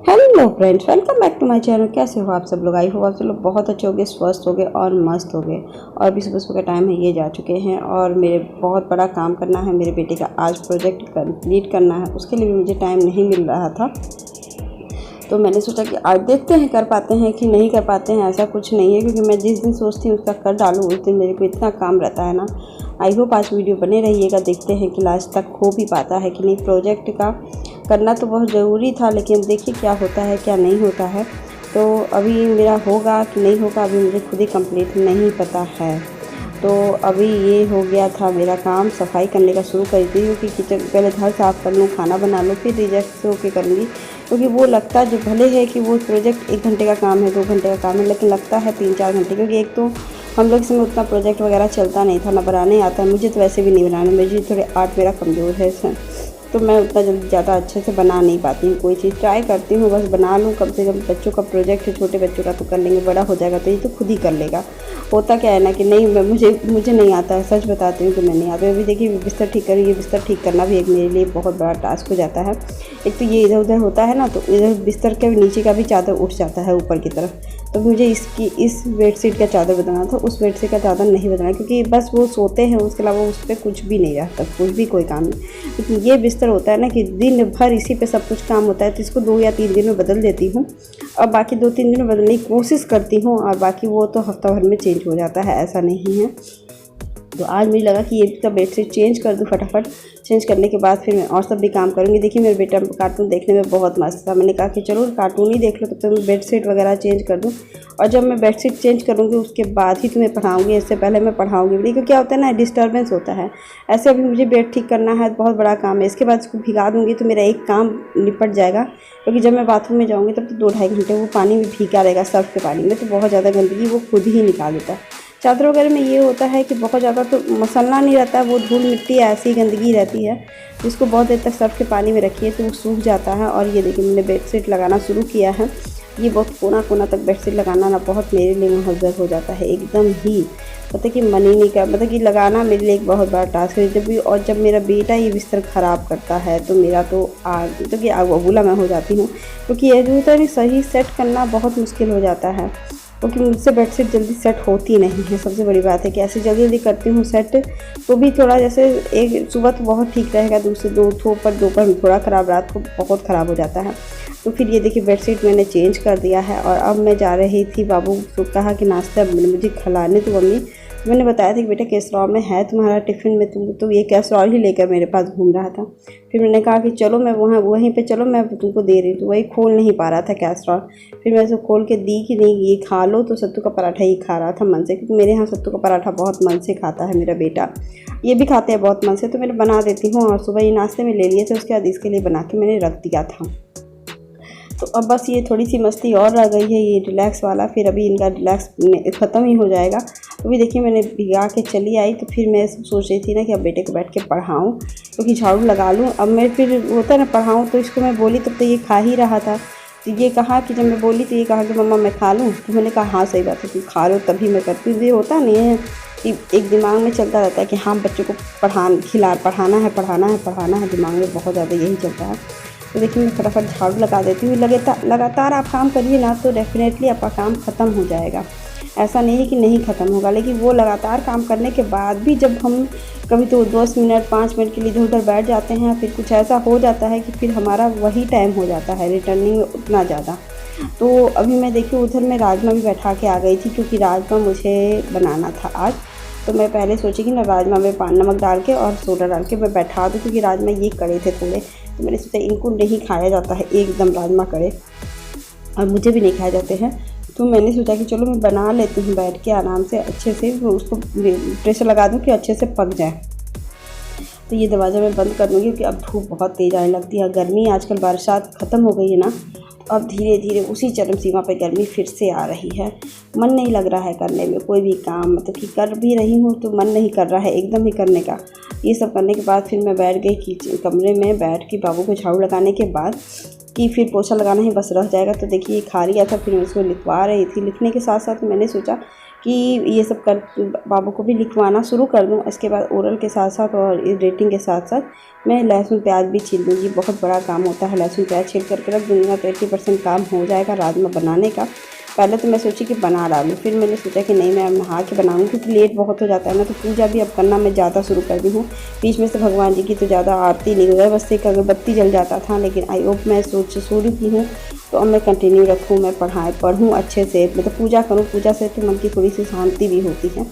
Hello friends, welcome back to my channel. कैसे हो आप सब लोग? आई होप आप सब लोग बहुत अच्छे होंगे, स्वस्थ होंगे और मस्त होंगे। और अभी सुबह सुबह का टाइम है, ये जा चुके हैं और मेरे बहुत बड़ा काम करना है। मेरे बेटे का आज प्रोजेक्ट कंप्लीट करना है, उसके लिए भी मुझे टाइम नहीं मिल रहा था। तो मैंने सोचा कि आज देखते हैं कर पाते हैं कि नहीं कर पाते हैं। ऐसा कुछ नहीं है, क्योंकि मैं जिस दिन सोचती हूँ उसका कर डालूँ, उस दिन मेरे को इतना काम रहता है ना। आई होप आज वीडियो बने रहिएगा, देखते हैं कि लास्ट तक हो भी पाता है कि नहीं। प्रोजेक्ट का करना तो बहुत ज़रूरी था, लेकिन देखिए क्या होता है क्या नहीं होता है। तो अभी मेरा होगा कि नहीं होगा, अभी मुझे खुद ही कंप्लीट नहीं पता है। तो अभी ये हो गया था मेरा काम, सफाई करने का शुरू कर दी हूँ कि किचन पहले घर साफ़ कर लूँ, खाना बना लूँ, फिर रिजल्ट से होके करूँगी। क्योंकि वो लगता जो भले है कि वो प्रोजेक्ट 1 घंटे का काम है, 2 घंटे का काम है, लेकिन लगता है 3-4 घंटे। क्योंकि एक तो हम लोग इसमें उतना प्रोजेक्ट वगैरह चलता नहीं था, ना बनाने आता है। मुझे तो वैसे भी नहीं बनाने, मुझे थोड़े आर्ट मेरा कमज़ोर है इसमें, तो मैं उतना जल्दी ज़्यादा अच्छे से बना नहीं पाती हूँ। कोई चीज़ ट्राई करती हूँ, बस बना लूँ। कम से कम बच्चों का प्रोजेक्ट है, छोटे बच्चों का तो कर लेंगे, बड़ा हो जाएगा तो ये तो खुद ही कर लेगा। होता क्या है ना कि नहीं, मुझे नहीं आता है, सच बताती हूँ कि मैं नहीं आता। अभी देखिए बिस्तर ठीक करूँ, ये बिस्तर ठीक करना भी एक मेरे लिए बहुत बड़ा टास्क हो जाता है। एक तो ये इधर उधर होता है ना, तो इधर बिस्तर के नीचे का भी चादर उठ जाता है ऊपर की तरफ। तो मुझे इस बेडशीट का चादर बदलना था, उस बेडशीट का चादर नहीं बदलना, क्योंकि बस वो सोते हैं, उसके अलावा उस पर कुछ भी नहीं रहता, कुछ भी कोई काम नहीं। लेकिन ये बिस्तर होता है ना कि दिन भर इसी पे सब कुछ काम होता है, तो इसको 2 या 3 दिन में बदल देती हूँ और बाकी 2-3 दिन में बदलने की कोशिश करती हूँ, और बाकी वो तो हफ्ता भर में चेंज हो जाता है, ऐसा नहीं है। तो आज मुझे लगा कि ये का बेडशीट चेंज कर दूँ फटाफट। चेंज करने के बाद फिर मैं और सब भी काम करूँगी। देखिए मेरा बेटा कार्टून देखने में बहुत मस्त था, मैंने कहा कि चलो कार्टून ही देख लो, तब तक मैं बेडशीट वगैरह चेंज कर दूँ। और जब मैं बेडशीट चेंज करूँगी उसके बाद ही तुम्हें पढ़ाऊँगी, इससे पहले मैं पढ़ाऊँगी नहीं। क्योंकि क्या होता है ना, डिस्टर्बेंस होता है। ऐसे अभी मुझे बेड ठीक करना है, बहुत बड़ा काम है। इसके बाद इसको भिगा दूँगी तो मेरा एक काम निपट जाएगा। क्योंकि जब मैं बाथरूम में जाऊँगी तब तो 2-2.5 घंटे वो पानी में भीगा रहेगा, सर्फ के पानी में, तो बहुत ज़्यादा गंदगी वो खुद ही निकाल देता है। चादर वगैरह में ये होता है कि बहुत ज़्यादा तो मसलना नहीं रहता है, वो धूल मिट्टी ऐसी गंदगी रहती है, जिसको बहुत देर तक सर्फ के पानी में रखिए तो वो सूख जाता है। और ये देखिए मैंने बेडशीट लगाना शुरू किया है। ये बहुत कोना कोना तक बेडशीट लगाना ना बहुत मेरे लिए मुहज़्ज़र हो जाता है एकदम ही। मतलब कि मन ही नहीं कर, मतलब कि लगाना मेरे लिए एक बहुत बड़ा टास्क है। जब मेरा बेटा ये बिस्तर ख़राब करता है तो मेरा तो मतलब कि आग बबूला मैं हो जाती हूँ। क्योंकि ये जो होता है सही सेट करना बहुत मुश्किल हो जाता है, क्योंकि मुझसे बेडशीट जल्दी सेट होती नहीं है। सबसे बड़ी बात है कि ऐसे जल्दी जल्दी करती हूँ सेट, तो भी थोड़ा जैसे एक सुबह तो बहुत ठीक रहेगा, दूसरे दोपहर में थोड़ा ख़राब, रात को बहुत ख़राब हो जाता है। तो फिर ये देखिए बेडशीट मैंने चेंज कर दिया है। और अब मैं जा रही थी, बाबू को कहा कि नाश्ता मुझे खिलाने तो मम्मी। तो मैंने बताया था कि बेटा कैसरॉल में है तुम्हारा टिफ़िन में, तुम तो ये कैसरॉल ही लेकर मेरे पास घूम रहा था। फिर मैंने कहा कि चलो मैं वहीं पे चलो, मैं तुमको दे रही हूँ। तो वही खोल नहीं पा रहा था कैसरॉल। फिर मैं उसको खोल के दी कि नहीं ये खा लो, तो सत्तू का पराठा ही खा रहा था मन से, क्योंकि मेरे यहाँ सत्तू का पराठा बहुत मन से खाता है मेरा बेटा। ये भी खाते हैं बहुत मन से, तो मैं बना देती हूँ। और सुबह ये नाश्ते में ले लिए थे, उसके बाद इसके लिए बना के मैंने रख दिया था। तो अब बस ये थोड़ी सी मस्ती और रह गई है, ये रिलैक्स वाला, फिर अभी इनका रिलैक्स ख़त्म ही हो जाएगा। अभी देखिए मैंने भिगा के चली आई, तो फिर मैं सोच रही थी ना कि अब बेटे को बैठ के पढ़ाऊँ, क्योंकि झाड़ू लगा लूँ। अब मैं फिर होता है ना पढ़ाऊँ, तो इसको मैं बोली तब तो ये खा ही रहा था। तो ये कहा कि जब मैं बोली तो ये कहा कि मम्मा मैं खा लूँ। तो मैंने कहा हाँ सही बात है, तुम खा लो तभी मैं करती हूँ। ये होता नहीं है कि एक दिमाग में चलता रहता है कि हाँ बच्चों को पढ़ाना है, दिमाग में बहुत ज़्यादा यही चलता है। तो देखिए मैं फटाफट झाड़ू लगा देती हूँ। लगातार आप काम करिए ना तो डेफिनेटली आपका काम ख़त्म हो जाएगा। ऐसा नहीं है कि नहीं ख़त्म होगा, लेकिन वो लगातार काम करने के बाद भी जब हम कभी तो 10 मिनट 5 मिनट के लिए इधर उधर बैठ जाते हैं, फिर कुछ ऐसा हो जाता है कि फिर हमारा वही टाइम हो जाता है रिटर्निंग में उतना ज़्यादा। तो अभी मैं देखिए उधर मैं राजमा भी बैठा के आ गई थी, क्योंकि राजमा मुझे बनाना था आज। तो मैं पहले सोची कि ना राजमा में नमक डाल के और सोडा डाल के मैं बैठा दूँ, क्योंकि राजमा ये कड़े थे थोड़े। तो मैंने सोचा इनको नहीं खाया जाता है एकदम राजमा कड़े, और मुझे भी नहीं खाए जाते हैं। तो मैंने सोचा कि चलो मैं बना लेती हूँ बैठ के आराम से, अच्छे से उसको प्रेशर लगा दूँ कि अच्छे से पक जाए। तो ये दरवाज़ा मैं बंद कर दूँगी, क्योंकि अब धूप बहुत तेज़ आने लगती है। गर्मी आजकल बरसात ख़त्म हो गई है ना, अब धीरे धीरे उसी चरम सीमा पर गर्मी फिर से आ रही है। मन नहीं लग रहा है करने में कोई भी काम, मतलब कि कर भी रही हूँ तो मन नहीं कर रहा है एकदम ही करने का। ये सब करने के बाद फिर मैं बैठ गई किचन कमरे में, बैठ के बाबू को झाड़ू लगाने के बाद कि फिर पोछा लगाना ही बस रह जाएगा। तो देखिए ये खा लिया था, फिर मैं उसको लिखवा रही थी। लिखने के साथ साथ मैंने सोचा कि ये सब कर बाबू को भी लिखवाना शुरू कर दूँ। इसके बाद ओरल के साथ साथ और रीडिंग के साथ साथ मैं लहसुन प्याज भी छील दूँगी। बहुत बड़ा काम होता है, लहसुन प्याज छील करके रख दूँगी ना तो 80% काम हो जाएगा राजमा बनाने का। पहले तो मैं सोची कि बना डालूँ, फिर मैंने सोचा कि नहीं, मैं अब नहा के बनाऊँगी क्योंकि लेट बहुत हो जाता है ना। तो पूजा भी अब करना मैं ज़्यादा शुरू कर दी हूँ। बीच में से भगवान जी की तो ज़्यादा आरती नहीं हो रहा है, बस एक अगरबत्ती जल जाता था, लेकिन आई होप मैं सो रही हूँ तो अब मैं कंटिन्यू रखूँ, मैं पढ़ूँ अच्छे से, मतलब पूजा करूँ। पूजा से तो मन की थोड़ी सी शांति भी होती है।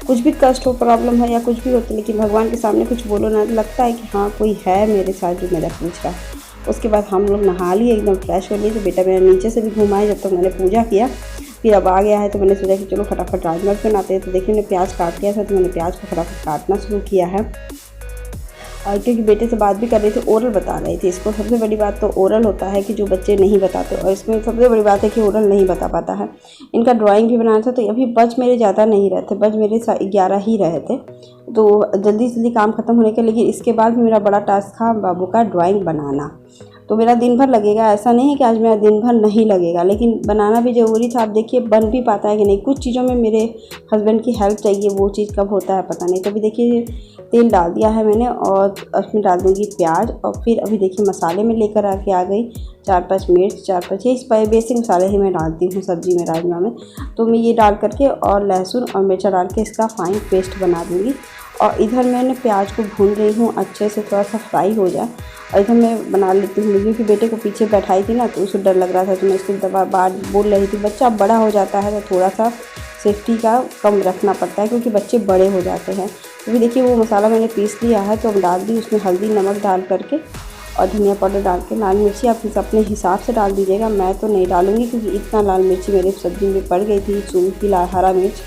कुछ भी कष्ट हो, प्रॉब्लम है या कुछ भी होता है, लेकिन भगवान के सामने कुछ बोलो ना तो लगता है कि हाँ कोई है मेरे साथ जो मेरा पूछ रहा है। उसके बाद हम लोग नहा लिए, एकदम फ्रेश हो लिए। तो बेटा मेरा नीचे से भी घुमाए जब तक मैंने पूजा किया। फिर अब आ गया है तो मैंने सोचा कि चलो फटाफट राजमा बनाते हैं। तो देखिए मैंने प्याज काट लिया था, तो मैंने प्याज को फटाफट काटना शुरू किया है। और क्योंकि बेटे से बात भी कर रही थी, ओरल बता रही थी इसको। सबसे बड़ी बात तो ओरल होता है कि जो बच्चे नहीं बताते, और इसमें सबसे बड़ी बात है कि ओरल नहीं बता पाता है। इनका ड्राइंग भी बनाना था, तो अभी बज मेरे ज़्यादा नहीं रहे थे, बज मेरे 11 ही रहे थे। तो जल्दी जल्दी काम ख़त्म होने के, लेकिन इसके बाद भी मेरा बड़ा टास्क था बाबू का ड्राइंग बनाना। तो मेरा दिन भर लगेगा, ऐसा नहीं है कि आज मेरा दिन भर नहीं लगेगा, लेकिन बनाना भी ज़रूरी था। आप देखिए बन भी पाता है कि नहीं। कुछ चीज़ों में मेरे हस्बैंड की हेल्प चाहिए, वो चीज़ कब होता है पता नहीं। तो अभी देखिए तेल डाल दिया है मैंने और उसमें डाल दूँगी प्याज। और फिर अभी देखिए मसाले में लेकर आके आ गई 4-5 मिर्च, 4-5 ये बेसिक मसाले ही मैं डालती हूँ सब्ज़ी में, राजमा में। तो मैं ये डाल करके और लहसुन और मिर्चा डाल के इसका फाइन पेस्ट बना दूँगी। और इधर मैंने प्याज को भून रही हूँ अच्छे से, थोड़ा सा फ्राई हो जाए। और इधर मैं बना लेती हूँ, क्योंकि बेटे को पीछे बैठाई थी ना तो उसको डर लग रहा था, तो मैं उसको दबा बार बोल रही थी। बच्चा बड़ा हो जाता है तो थोड़ा सा सेफ्टी का कम रखना पड़ता है, क्योंकि बच्चे बड़े हो जाते हैं। तो भी देखिए वो मसाला मैंने पीस लिया है, तो अब डाल दी उसमें हल्दी नमक डाल करके और धनिया पाउडर डाल के। लाल मिर्ची आप अपने हिसाब से डाल दीजिएगा, मैं तो नहीं डालूँगी क्योंकि इतना लाल मिर्ची मेरे सब्ज़ी में पड़ गई थी, सूखी हरा मिर्च।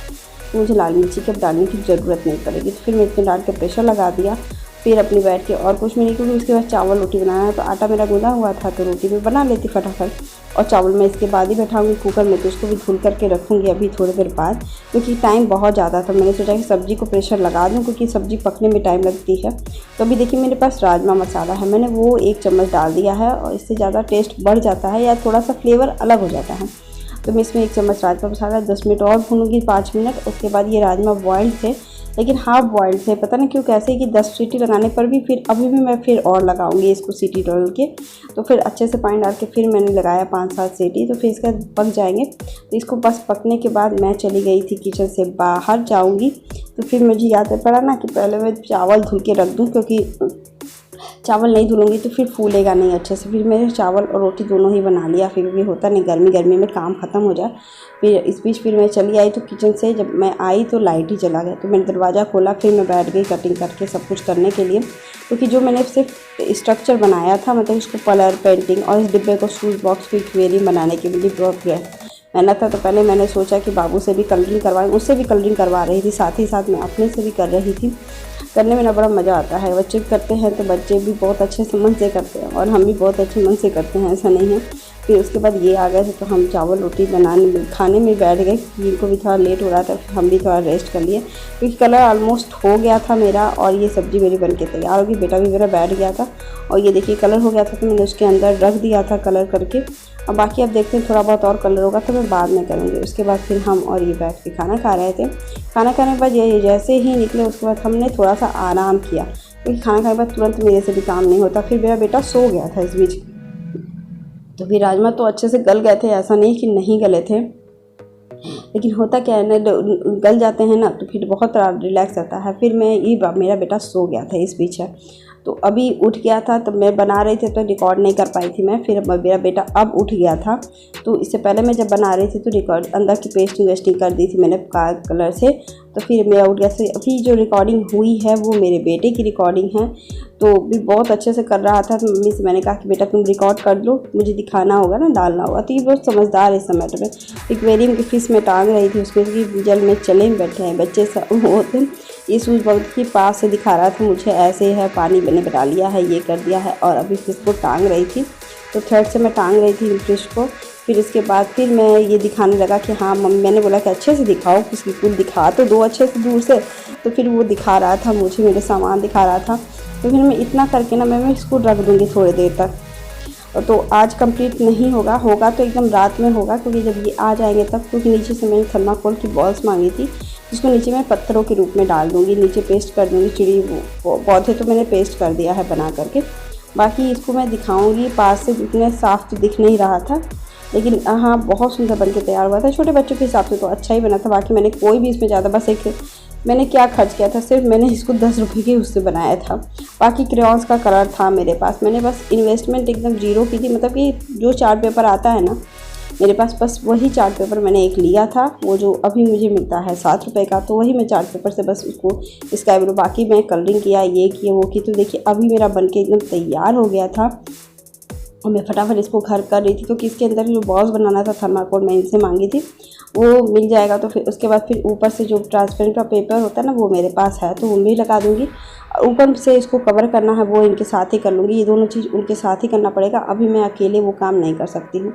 तो मुझे लाल मिर्ची के अब डालने की ज़रूरत नहीं पड़ेगी। तो फिर मैं इसमें डाल के प्रेशर लगा दिया। फिर अपनी बैठ के और कुछ भी नहीं, क्योंकि उसके बाद चावल रोटी बनाना है। तो आटा मेरा गूँधा हुआ था तो रोटी भी बना लेती फटाफट। और चावल मैं इसके बाद ही बैठाऊँगी कुकर में, तो उसको भी धुल करके रखूँगी अभी थोड़ी देर बाद, क्योंकि टाइम बहुत ज़्यादा था। मैंने सोचा कि सब्ज़ी को प्रेशर लगा दूँ, क्योंकि सब्ज़ी पकने में टाइम लगती है। तो अभी देखिए मेरे पास राजमा मसाला है, मैंने वो 1 चम्मच डाल दिया है। और इससे ज़्यादा टेस्ट बढ़ जाता है या थोड़ा सा फ्लेवर अलग हो जाता है। तो मैं इसमें 1 चम्मच राजमा मसाला 10 मिनट और भूनूंगी, 5 मिनट। उसके बाद ये राजमा बॉइल्ड थे, लेकिन हाफ बॉइल्ड थे, पता नहीं क्यों कैसे कि 10 सीटी लगाने पर भी फिर अभी भी मैं फिर और लगाऊंगी इसको सीटी डाल के। तो फिर अच्छे से पानी डाल के फिर मैंने लगाया 5-7 सीटी, तो फिर इसका पक जाएंगे। तो इसको बस पकने के बाद मैं चली गई थी किचन से बाहर जाऊँगी। तो फिर मुझे याद पड़ा ना कि पहले मैं चावल धुल के रख दूँ, क्योंकि चावल नहीं धुलूँगी तो फिर फूलेगा नहीं अच्छे से। फिर मैंने चावल और रोटी दोनों ही बना लिया, फिर भी होता नहीं गर्मी में काम ख़त्म हो जाए। फिर इस बीच फिर मैं चली आई, तो किचन से जब मैं आई तो लाइट ही चला गया। तो मैंने दरवाज़ा खोला, फिर मैं बैठ गई कटिंग करके सब कुछ करने के लिए, क्योंकि जो मैंने सिर्फ स्ट्रक्चर बनाया था, मतलब उसको कलर पेंटिंग और इस डिब्बे को शूज़ बॉक्स की एक्वेरियम बनाने के लिए बहुत मेहनत था। तो पहले मैंने सोचा कि बाबू से भी कलरिंग करवाएं, उससे भी कलरिंग करवा रही थी, साथ ही साथ मैं अपने से भी कर रही थी। करने में ना बड़ा मज़ा आता है, बच्चे करते हैं तो बच्चे भी बहुत अच्छे से मन से करते हैं और हम भी बहुत अच्छे मन से करते हैं, ऐसा नहीं है। फिर उसके बाद ये आ गए थे तो हम चावल रोटी खाने में बैठ गए। इनको भी थोड़ा लेट हो रहा था, फिर हम भी थोड़ा रेस्ट कर लिए, क्योंकि कलर ऑलमोस्ट हो गया था मेरा और ये सब्ज़ी मेरी बन के तैयार होगी। बेटा भी मेरा बैठ गया था और ये देखिए कलर हो गया था, तो मैंने उसके अंदर रख दिया था कलर करके। अब बाकी अब देखते हैं, थोड़ा बहुत और कलर होगा तो मैं बाद में करूँगी। उसके बाद फिर हम और ये बैठ के खाना खा रहे थे। खाना खाने के बाद ये जैसे ही निकले उसके बाद हमने थोड़ा सा आराम किया, क्योंकि खाना खाने के बाद तुरंत मेरे से भी काम नहीं होता। फिर मेरा बेटा सो गया था इस बीच। तो फिर राजमा तो अच्छे से गल गए थे, ऐसा नहीं कि नहीं गले थे, लेकिन होता क्या है ना, गल जाते हैं ना तो फिर बहुत रिलैक्स आता है। फिर मेरा बेटा सो गया था इस बीच है, तो अभी उठ गया था, तो मैं बना रही थी तो रिकॉर्ड नहीं कर पाई थी मैं। फिर मेरा बेटा अब उठ गया था, तो इससे पहले मैं जब बना रही थी तो रिकॉर्ड अंदर की पेस्टिंग कर दी थी मैंने कलर से। तो फिर मेरा उठ गया। तो अभी जो रिकॉर्डिंग हुई है वो मेरे बेटे की रिकॉर्डिंग है, तो भी बहुत अच्छे से कर रहा था। तो मम्मी से मैंने कहा कि बेटा तुम रिकॉर्ड कर लो, मुझे दिखाना होगा ना, डालना होगा। तो ये बहुत समझदार है इस समय में। एक्वेरियम की फिश में टांग रही थी, उसमें कि जल में चले बैठे हैं बच्चे सब होते। ये सूझ बहुत के पास से दिखा रहा था मुझे, ऐसे है पानी मैंने बना लिया है, ये कर दिया है। और अभी फिश को टांग रही थी, तो थ्रेड से मैं टांग रही थी फिश को। फिर इसके बाद फिर मैं ये दिखाने लगा कि हाँ मम्मी, मैंने बोला कि अच्छे से दिखाओ, किसी को दिखा तो दो अच्छे से दूर से। तो फिर वो दिखा रहा था मुझे, मेरे सामान दिखा रहा था। तो फिर मैं इतना करके ना मैं इसको रख दूँगी थोड़ी देर तक। तो आज कंप्लीट नहीं होगा, होगा तो एकदम रात में होगा, क्योंकि जब ये आ जाएंगे तब, क्योंकि नीचे से मैंने थर्माकोल की बॉल्स मांगी थी जिसको नीचे मैं पत्थरों के रूप में डाल दूँगी, नीचे पेस्ट कर दूँगी। चिड़ी पौधे तो मैंने पेस्ट कर दिया है बना करके, बाकी इसको मैं दिखाऊँगी। पास से इतने साफ़ तो दिख नहीं रहा था, लेकिन हाँ बहुत सुंदर बन के तैयार हुआ था। छोटे बच्चों के हिसाब से तो अच्छा ही बना था। बाकी मैंने कोई भी इसमें ज़्यादा, बस एक मैंने क्या खर्च किया था, सिर्फ मैंने इसको 10 रुपये के उससे बनाया था। बाकी क्रेयॉन्स का कलर था मेरे पास, मैंने बस इन्वेस्टमेंट एकदम ज़ीरो की थी। मतलब कि जो चार्ट पेपर आता है ना मेरे पास, बस वही चार्ट पेपर मैंने एक लिया था, वो जो अभी मुझे मिलता है 7 रुपये का, तो वही मैं चार्ट पेपर से बस उसको स्काई ब्लू, बाकी मैं कलरिंग किया, ये किया वो की। तो देखिए अभी मेरा बन के एकदम तैयार हो गया था और मैं फटाफट इसको घर कर रही थी, क्योंकि इसके अंदर जो बॉल्स बनाना था थर्माकोल मैं इनसे मांगी थी, वो मिल जाएगा। तो फिर उसके बाद फिर ऊपर से जो ट्रांसपेरेंट का पेपर होता है ना, वो मेरे पास है, तो वो भी लगा दूँगी। ऊपर से इसको कवर करना है वो इनके साथ ही कर लूँगी, ये दोनों चीज़ उनके साथ ही करना पड़ेगा। अभी मैं अकेले वो काम नहीं कर सकती हूँ।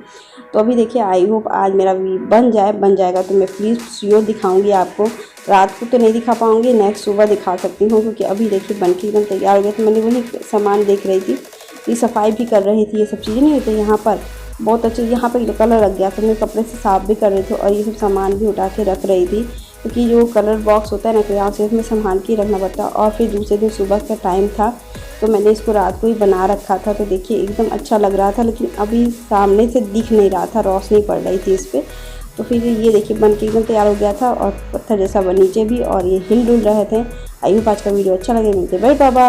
तो अभी देखिए आई होप आज मेरा बन जाएगा तो मैं प्लीज़ श्योर दिखाऊँगी आपको। रात को तो नहीं दिखा पाऊँगी, नेक्स्ट सुबह दिखा सकती हूँ, क्योंकि अभी देखिए बन के एकदम तैयार हो गया। तो मैंने वही सामान देख रही थी, ये सफाई भी कर रही थी, ये सब चीज़ें नहीं होती यहाँ पर बहुत अच्छे। यहाँ पर कलर लग गया था, मैं कपड़े से साफ़ भी कर रही थी और ये सब सामान भी उठा के रख रही थी, क्योंकि जो कलर बॉक्स होता है ना क्रेयॉन्स से, उसमें संभाल के रखना पड़ता है। और फिर दूसरे दिन सुबह का टाइम था, तो मैंने इसको रात को ही बना रखा था। तो देखिए एकदम अच्छा लग रहा था, लेकिन अभी सामने से दिख नहीं रहा था, रोशनी पड़ रही थी इस पर। तो फिर ये देखिए बन के एकदम तैयार हो गया था और पत्थर जैसा नीचे भी, और ये हिल डुल रहे थे। आई होप आज का वीडियो अच्छा लगे, मिलते बाय बाय।